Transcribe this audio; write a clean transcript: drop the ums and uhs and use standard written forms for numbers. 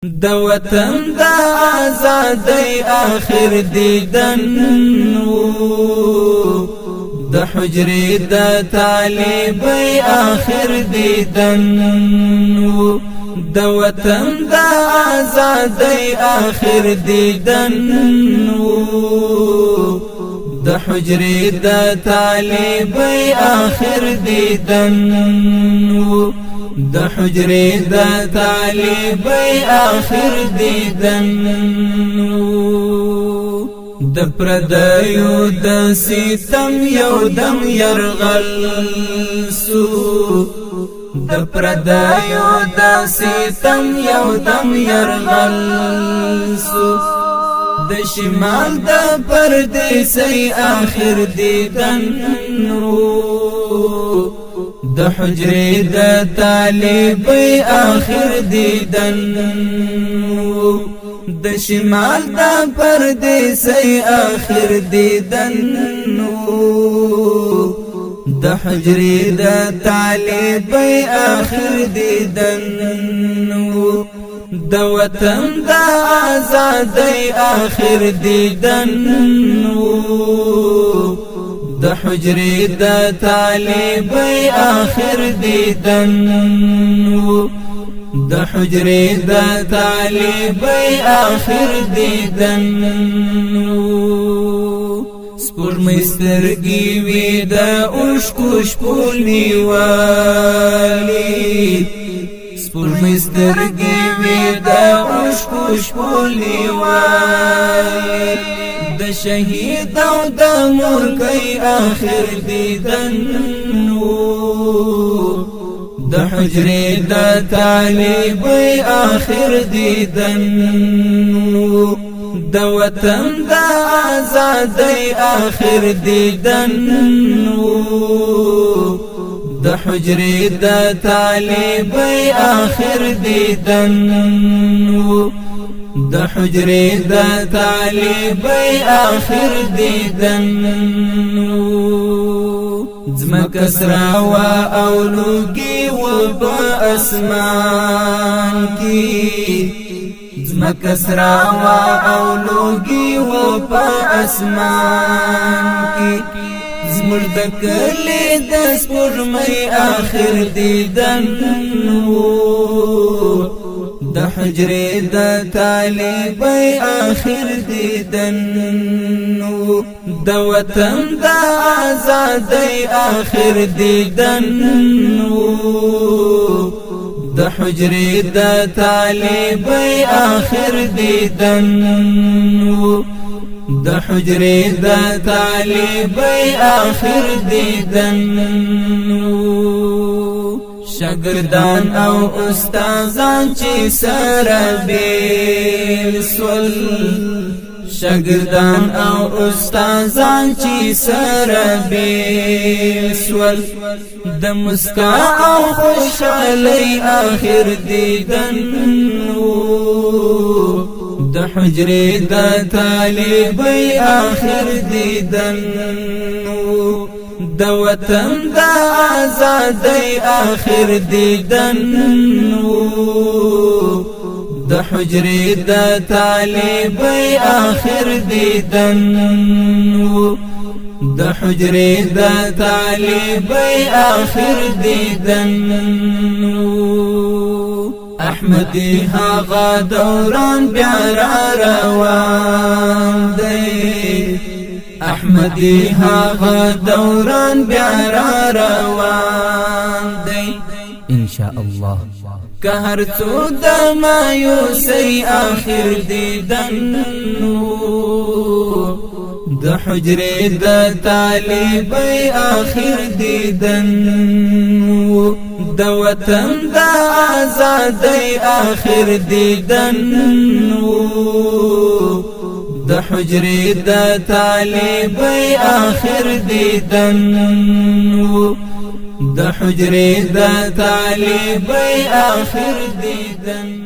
د وطن د آزادۍ آخر دیدن د حجرې د طالبۍ آخر دیدن د وطن د آزادۍ آخر دیدن د حجرې د طالبۍ آخر دیدن د حجرې د طالبۍ آخر دیدن د پردیو د ستم یو دم یرغل سو د پردیو د ستم یو دم یرغل سو د شمال د پردیسۍ آخر دیدن د حجرې د طالبۍ آخر دیدن د شمال د پردیسۍ آخر دیدن د حجرې د طالبۍ آخر دیدن د وطن د آزادۍ آخر دیدن د حجرې د طالبۍ آخر دیدن د حجرې د طالبۍ آخر دیدن سپوږمۍ سترګې وې د اوښکو شپو نیولې سپوږمۍ سترګې وې د اوښکو شپو نیولې د شهید او د مورکۍ آخر دیدن د حجرې د طالبۍ آخر دیدن د وطن د آزادۍ آخر دیدن د حجرې د طالبۍ آخر دیدن د حجرې د طالبۍ آخر دیدن ځمکه سره وه او لوګي وه په اسمان کې ځمکه سره وه او لوګي وه په اسمان کې زموږ د کلي د سپوږمۍ آخر دیدن د حجرې د طالبۍ آخر دیدن د وطن د آزادۍ آخر دیدن د حجرې د طالبۍ آخر دیدن د حجرې د طالبۍ آخر دیدن شاگردان او استادان چې سره بیل سول شاگردان او استادان چې سره بیل سول د مسکا او خوشحالۍ آخر دیدن د حجرې د طالبۍ آخر دیدن د وطن د آزادۍ آخر دیدن د حجرې د طالبۍ آخر دیدن د حجرې د طالبۍ آخر دیدن احمدی هغه دوران بیا را روان دی احمدی هغه دوران بیا را روان دی ان شاء الله که هر څو د مایوسۍ آخر دیدن د حجرې د طالبۍ آخر دیدن د وطن د آزادۍ آخر دیدن د حجرې د طالبۍ آخر دیدن د حجرې د طالبۍ آخر دیدن